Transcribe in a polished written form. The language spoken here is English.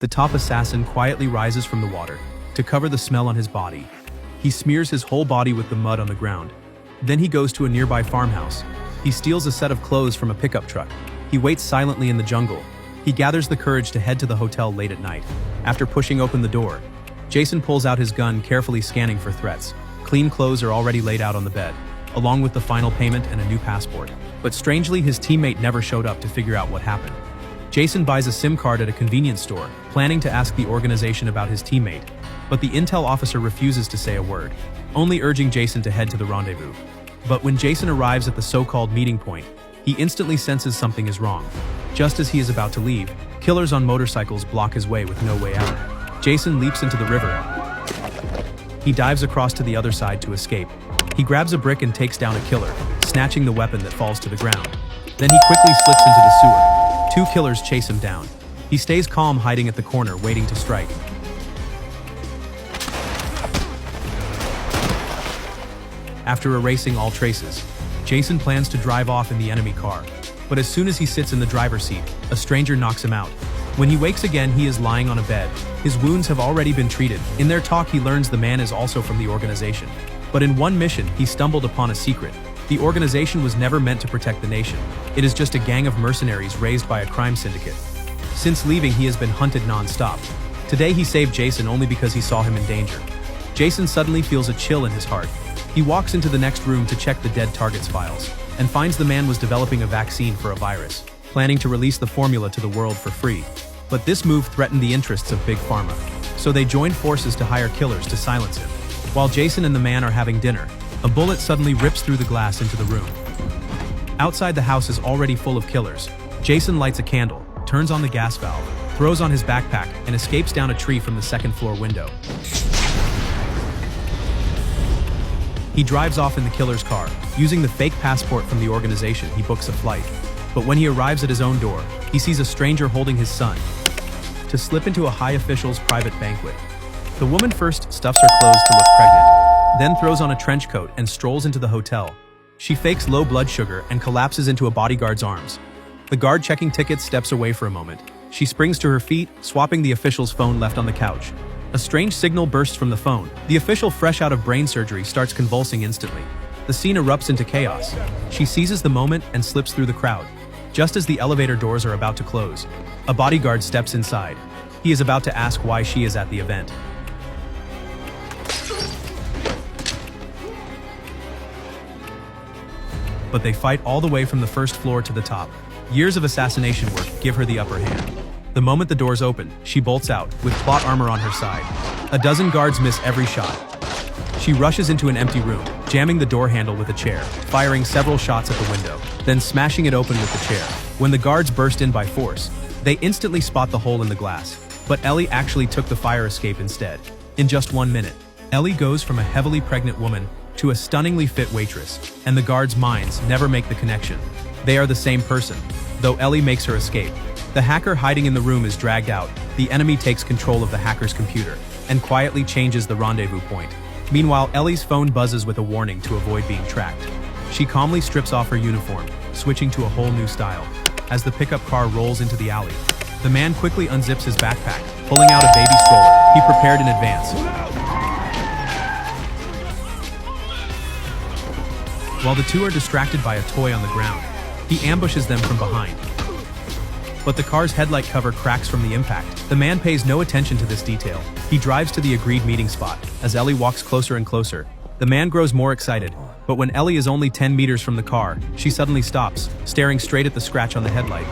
The top assassin quietly rises from the water to cover the smell on his body. He smears his whole body with the mud on the ground. Then he goes to a nearby farmhouse. He steals a set of clothes from a pickup truck. He waits silently in the jungle. He gathers the courage to head to the hotel late at night. After pushing open the door, Jason pulls out his gun, carefully scanning for threats. Clean clothes are already laid out on the bed, along with the final payment and a new passport. But strangely, his teammate never showed up to figure out what happened. Jason buys a SIM card at a convenience store, planning to ask the organization about his teammate. But the intel officer refuses to say a word, only urging Jason to head to the rendezvous. But when Jason arrives at the so-called meeting point, he instantly senses something is wrong. Just as he is about to leave, killers on motorcycles block his way with no way out. Jason leaps into the river. He dives across to the other side to escape. He grabs a brick and takes down a killer, snatching the weapon that falls to the ground. Then he quickly slips into the sewer. Two killers chase him down. He stays calm, hiding at the corner, waiting to strike. After erasing all traces, Jason plans to drive off in the enemy car. But as soon as he sits in the driver's seat, a stranger knocks him out. When he wakes again, he is lying on a bed. His wounds have already been treated. In their talk, he learns the man is also from the organization. But in one mission, he stumbled upon a secret. The organization was never meant to protect the nation. It is just a gang of mercenaries raised by a crime syndicate. Since leaving, he has been hunted non-stop. Today, he saved Jason only because he saw him in danger. Jason suddenly feels a chill in his heart. He walks into the next room to check the dead target's files, and finds the man was developing a vaccine for a virus, planning to release the formula to the world for free. But this move threatened the interests of Big Pharma, so they joined forces to hire killers to silence him. While Jason and the man are having dinner, a bullet suddenly rips through the glass into the room. Outside, the house is already full of killers. Jason lights a candle, turns on the gas valve, throws on his backpack, and escapes down a tree from the second-floor window. He drives off in the killer's car. Using the fake passport from the organization, he books a flight. But when he arrives at his own door, he sees a stranger holding his son to slip into a high official's private banquet. The woman first stuffs her clothes to look pregnant, then throws on a trench coat and strolls into the hotel. She fakes low blood sugar and collapses into a bodyguard's arms. The guard checking tickets steps away for a moment. She springs to her feet, swapping the official's phone left on the couch. A strange signal bursts from the phone. The official, fresh out of brain surgery, starts convulsing instantly. The scene erupts into chaos. She seizes the moment and slips through the crowd. Just as the elevator doors are about to close, a bodyguard steps inside. He is about to ask why she is at the event. But they fight all the way from the first floor to the top. Years of assassination work give her the upper hand. The moment the doors open, she bolts out, with plot armor on her side. A dozen guards miss every shot. She rushes into an empty room, jamming the door handle with a chair, firing several shots at the window, then smashing it open with the chair. When the guards burst in by force, they instantly spot the hole in the glass. But Ellie actually took the fire escape instead. In just 1 minute, Ellie goes from a heavily pregnant woman to a stunningly fit waitress, and the guards' minds never make the connection. They are the same person, though Ellie makes her escape. The hacker hiding in the room is dragged out. The enemy takes control of the hacker's computer and quietly changes the rendezvous point. Meanwhile, Ellie's phone buzzes with a warning to avoid being tracked. She calmly strips off her uniform, switching to a whole new style. As the pickup car rolls into the alley, the man quickly unzips his backpack, pulling out a baby stroller he prepared in advance. While the two are distracted by a toy on the ground, he ambushes them from behind. But the car's headlight cover cracks from the impact. The man pays no attention to this detail. He drives to the agreed meeting spot. As Ellie walks closer and closer, the man grows more excited. But when Ellie is only 10 meters from the car, she suddenly stops, staring straight at the scratch on the headlight.